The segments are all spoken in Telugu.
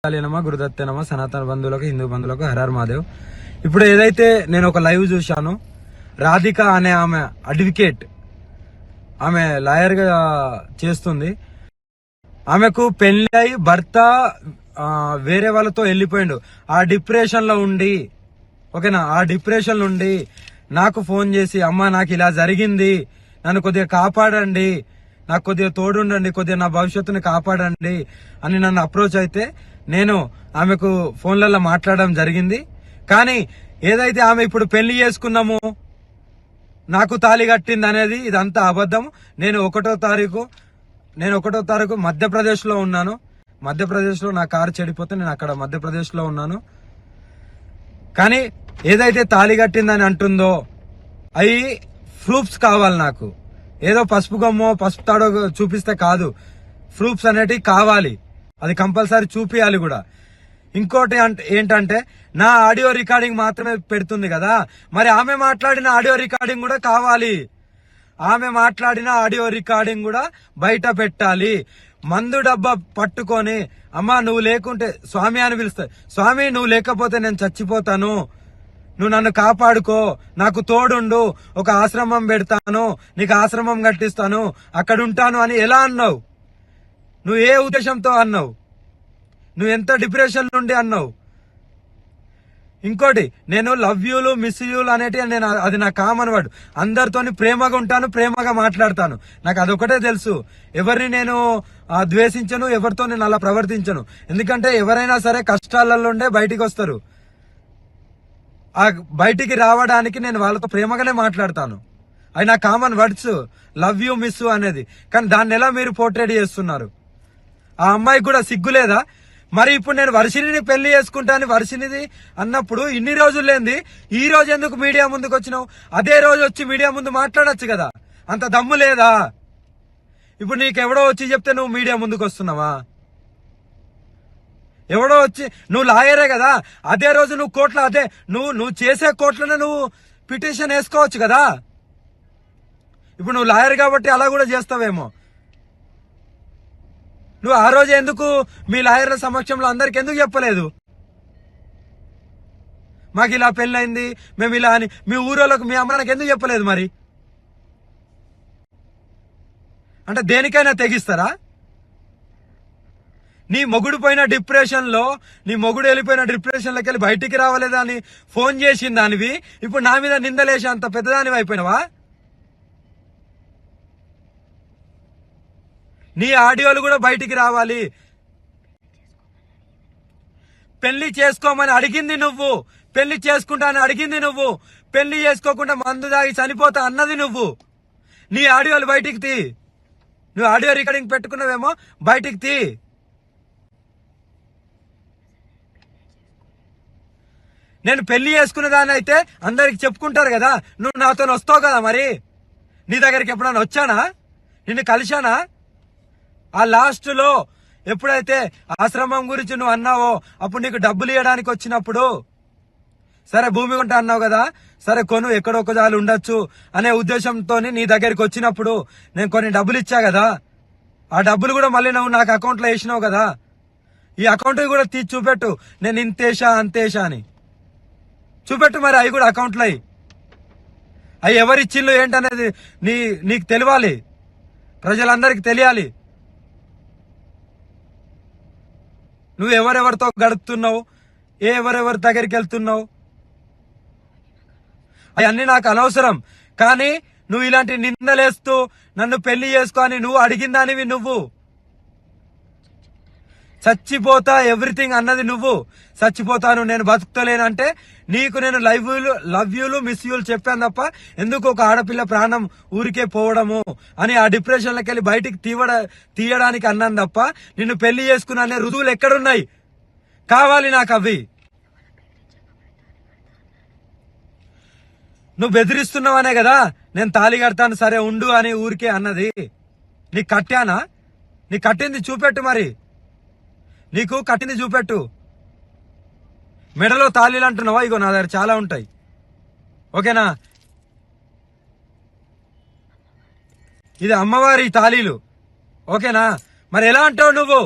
నమ గురుదత్తే నమ సనాతన బంధువులకు హిందూ బంధువులకు హరహర్ మహాదేవ్. ఇప్పుడు ఏదైతే నేను ఒక లైవ్ చూశాను, రాధిక అనే ఆమె అడ్వకేట్, ఆమె లాయర్ గా చేస్తుంది. ఆమెకు పెళ్లి అయి భర్త వేరే వాళ్ళతో వెళ్ళిపోయిండు. ఆ డిప్రెషన్ లో ఉండి, ఓకేనా, ఆ డిప్రెషన్ నుండి నాకు ఫోన్ చేసి, అమ్మా నాకు ఇలా జరిగింది, నన్ను కొద్దిగా కాపాడండి, నాకు కొద్దిగా తోడుండండి, కొద్దిగా నా భవిష్యత్తుని కాపాడండి అని నన్ను అప్రోచ్ అయితే నేను ఆమెకు ఫోన్లలో మాట్లాడడం జరిగింది. కానీ ఏదైతే ఆమె ఇప్పుడు పెళ్లి చేసుకున్నాము, నాకు తాళి కట్టింది అనేది ఇదంతా అబద్ధం. నేను ఒకటో తారీఖు మధ్యప్రదేశ్ లో ఉన్నాను. మధ్యప్రదేశ్ లో నా కారు చెడిపోతే నేను అక్కడ మధ్యప్రదేశ్ లో ఉన్నాను. కానీ ఏదైతే తాళి కట్టిందని అంటుందో అవి ప్రూఫ్స్ కావాలి నాకు. ఏదో పసుపు గమ్మో పసుపు తాడో చూపిస్తే కాదు, ప్రూఫ్స్ అనేటివి కావాలి. అది కంపల్సరీ చూపియాలి కూడా. ఇంకోటి ఏంటంటే నా ఆడియో రికార్డింగ్ మాత్రమే పెడుతుంది కదా, మరి ఆమె మాట్లాడిన ఆడియో రికార్డింగ్ కూడా కావాలి. ఆమె మాట్లాడిన ఆడియో రికార్డింగ్ కూడా బయట పెట్టాలి. మందు డబ్బా పట్టుకొని, అమ్మా నువ్వు లేకుంటే స్వామి అని పిలుస్తా, స్వామి నువ్వు లేకపోతే నేను చచ్చిపోతాను, నువ్వు నన్ను కాపాడుకో, నాకు తోడుండు, ఒక ఆశ్రమం పెడతాను, నీకు ఆశ్రమం కట్టిస్తాను, అక్కడ ఉంటాను అని ఎలా అన్నావు? నువ్వు ఏ ఉద్దేశంతో అన్నావు? నువ్వు ఎంత డిప్రెషన్ నుండి అన్నావు? ఇంకోటి, నేను లవ్ యూలు మిస్ యూలు అనేటివి నేను, అది నా కామన్ వర్డ్. అందరితోని ప్రేమగా ఉంటాను, ప్రేమగా మాట్లాడతాను. నాకు అదొకటే తెలుసు. ఎవరిని నేను ద్వేషించను, ఎవరితో నేను అలా ప్రవర్తించను. ఎందుకంటే ఎవరైనా సరే కష్టాలలో ఉండే బయటికి వస్తారు. ఆ బయటికి రావడానికి నేను వాళ్ళతో ప్రేమగానే మాట్లాడతాను. అది నా common words, love you miss అనేది. కానీ దాన్ని ఎలా మీరు పోర్ట్రేట్ చేస్తున్నారు? ఆ అమ్మాయికి కూడా సిగ్గులేదా? మరి ఇప్పుడు నేను వర్షిణిని పెళ్లి చేసుకుంటాను, వర్షిణిది అన్నప్పుడు ఇన్ని రోజులు లేంది ఈ రోజు ఎందుకు మీడియా ముందుకు వచ్చినావు? అదే రోజు వచ్చి మీడియా ముందు మాట్లాడొచ్చు కదా, అంత దమ్ము లేదా? ఇప్పుడు నీకెవడో వచ్చి చెప్తే నువ్వు మీడియా ముందుకు వస్తున్నావా? ఎవడో వచ్చి, నువ్వు లాయరే కదా, అదే రోజు నువ్వు కోర్టులో, అదే నువ్వు చేసే కోర్టులోనే నువ్వు పిటిషన్ వేసుకోవచ్చు కదా. ఇప్పుడు నువ్వు లాయర్ కాబట్టి అలా కూడా చేస్తావేమో. నువ్వు ఆ రోజు ఎందుకు మీ లాయర్ల సమక్షంలో అందరికి ఎందుకు చెప్పలేదు? మాకు ఇలా పెళ్ళైంది, మేము ఇలా అని మీ ఊరోళ్ళకు, మీ అమ్మకి ఎందుకు చెప్పలేదు? మరి అంటే దేనికైనా తెగిస్తారా? నీ మొగుడు పోయిన డిప్రెషన్ లో, నీ మొగుడు వెళ్ళిపోయిన డిప్రెషన్ లోకి వెళ్ళి బయటికి రావలేదా అని ఫోన్ చేసిన దానివి ఇప్పుడు నా మీద నిందలేసి అంత పెద్దదానివి అయిపోయినావా? నీ ఆడియోలు కూడా బయటికి రావాలి. పెళ్లి చేసుకోమని అడిగింది నువ్వు, పెళ్లి చేసుకుంటా అని అడిగింది నువ్వు, పెళ్లి చేసుకోకుండా మందు దాగి చనిపోతా అన్నది నువ్వు. నీ ఆడియోలు బయటికి తీ. నువ్వు ఆడియో రికార్డింగ్ పెట్టుకున్నావేమో, బయటికి తీ. నేను పెళ్లి చేసుకునే దాన్ని అయితే అందరికి చెప్పుకుంటారు కదా, నువ్వు నాతో వస్తావు కదా. మరి నీ దగ్గరికి ఎప్పుడైనా వచ్చానా? నిన్ను కలిశానా? ఆ లాస్ట్ లో ఎప్పుడైతే ఆశ్రమం గురించి నువ్వు అన్నావో, అప్పుడు నీకు డబ్బులు ఇవ్వడానికి వచ్చినప్పుడు, సరే భూమి కొంటా అన్నావు కదా, సరే కొను, ఎక్కడొక్క జాలు ఉండొచ్చు అనే ఉద్దేశంతో నీ దగ్గరికి వచ్చినప్పుడు నేను కొన్ని డబ్బులు ఇచ్చా కదా, ఆ డబ్బులు కూడా మళ్ళీ నువ్వు నాకు అకౌంట్లో వేసినావు కదా. ఈ అకౌంట్ కూడా తీసి చూపెట్టు, నేను ఇంతేషా అంతేషా అని చూపెట్టు. మరి అవి కూడా అకౌంట్లో అవి ఎవరిచ్చిళ్ళు ఏంటనేది నీకు తెలియాలి, ప్రజలందరికీ తెలియాలి. నువ్వు ఎవరెవరితో గడుపుతున్నావు, ఎవరెవరి దగ్గరికి వెళ్తున్నావు, అవన్నీ నాకు అనవసరం. కానీ నువ్వు ఇలాంటి నిందలేస్తూ నన్ను పెళ్లి చేసుకో అని నువ్వు అడిగిన దానివి నువ్వు. చచ్చిపోతా ఎవ్రీథింగ్ అన్నది నువ్వు. చచ్చిపోతాను, నేను బతుకుతలేనంటే నీకు నేను లవ్ యూలు మిస్ యూలు చెప్పాను తప్ప, ఎందుకు ఒక ఆడపిల్ల ప్రాణం ఊరికే పోవడము అని ఆ డిప్రెషన్లోకి వెళ్ళి బయటికి తీయడానికి అన్నాను తప్ప, నిన్ను పెళ్లి చేసుకున్నా అనే రుజువులు ఎక్కడున్నాయి? కావాలి నాకు అవి. నువ్వు బెదిరిస్తున్నావనే కదా నేను తాళి కడతాను, సరే ఉండు అని ఊరికే అన్నది. నీకు కట్టానా? నీకు కట్టింది చూపెట్టు. మరి నీకు కట్టింది చూపెట్టు. మెడలో తాళీలు అంటున్నావా? ఇగో నా దగ్గర చాలా ఉంటాయి, ఓకేనా. ఇది అమ్మవారి తాళీలు, ఓకేనా. మరి ఎలా అంటావు నువ్వు?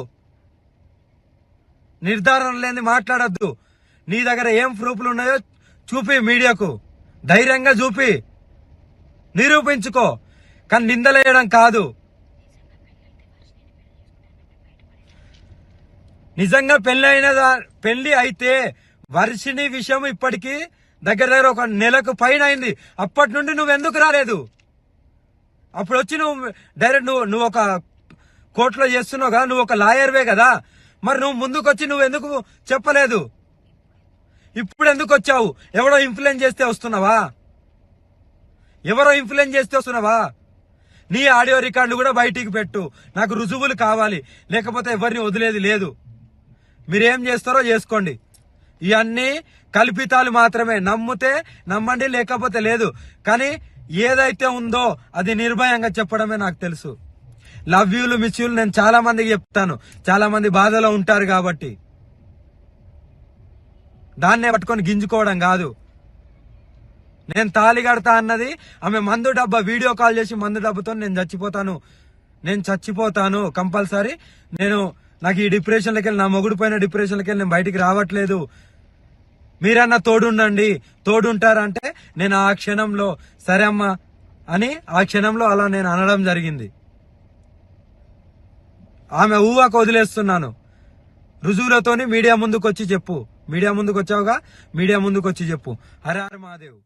నిర్ధారణ లేని మాట్లాడద్దు. నీ దగ్గర ఏం ప్రూఫ్లు ఉన్నాయో చూపి, మీడియాకు ధైర్యంగా చూపి, నిరూపించుకో. కానీ నిందలేయడం కాదు. నిజంగా పెళ్లి అయితే వర్షిని విషయం ఇప్పటికీ దగ్గర దగ్గర ఒక నెలకు పైన అయింది. అప్పటి నుండి నువ్వు ఎందుకు రాలేదు? అప్పుడు వచ్చి నువ్వు డైరెక్ట్ నువ్వు ఒక కోర్టులో చేస్తున్నావు కదా, నువ్వు ఒక లాయర్వే కదా, మరి నువ్వు ముందుకు వచ్చి నువ్వు ఎందుకు చెప్పలేదు? ఇప్పుడు ఎందుకు వచ్చావు? ఎవరో ఇన్ఫ్లుయెన్స్ చేస్తే వస్తున్నావా? ఎవరో ఇన్ఫ్లుయెన్స్ చేస్తే వస్తున్నావా? నీ ఆడియో రికార్డులు కూడా బయటికి పెట్టు, నాకు రుజువులు కావాలి, లేకపోతే ఎవరిని వదిలేది లేదు. మీరేం చేస్తారో చేసుకోండి. ఇవన్నీ కల్పితాలు మాత్రమే. నమ్మితే నమ్మండి, లేకపోతే లేదు. కానీ ఏదైతే ఉందో అది నిర్భయంగా చెప్పడమే నాకు తెలుసు. లవ్ యూలు, మిస్ యూలు నేను చాలా మందికి చెప్తాను. చాలా మంది బాధలో ఉంటారు కాబట్టి దాన్నే పట్టుకొని గింజుకోవడం కాదు. నేను తాళి కడతా అన్నది ఆమె మందు డబ్బా వీడియో కాల్ చేసి, మందు డబ్బాతో నేను చచ్చిపోతాను కంపల్సరీ, నాకు ఈ డిప్రెషన్లకి వెళ్ళి, నా మొగుడు పోయిన డిప్రెషన్లకి వెళ్ళి నేను బయటికి రావట్లేదు, మీరన్నా తోడుంటారంటే నేను ఆ క్షణంలో సరే అమ్మా అని ఆ క్షణంలో అలా నేను అనడం జరిగింది. ఆమె ఊహకు వదిలేస్తున్నాను. రుజువులతోని మీడియా ముందుకు వచ్చి చెప్పు. మీడియా ముందుకు వచ్చావుగా, మీడియా ముందుకు వచ్చి చెప్పు. హర హర మహాదేవ్.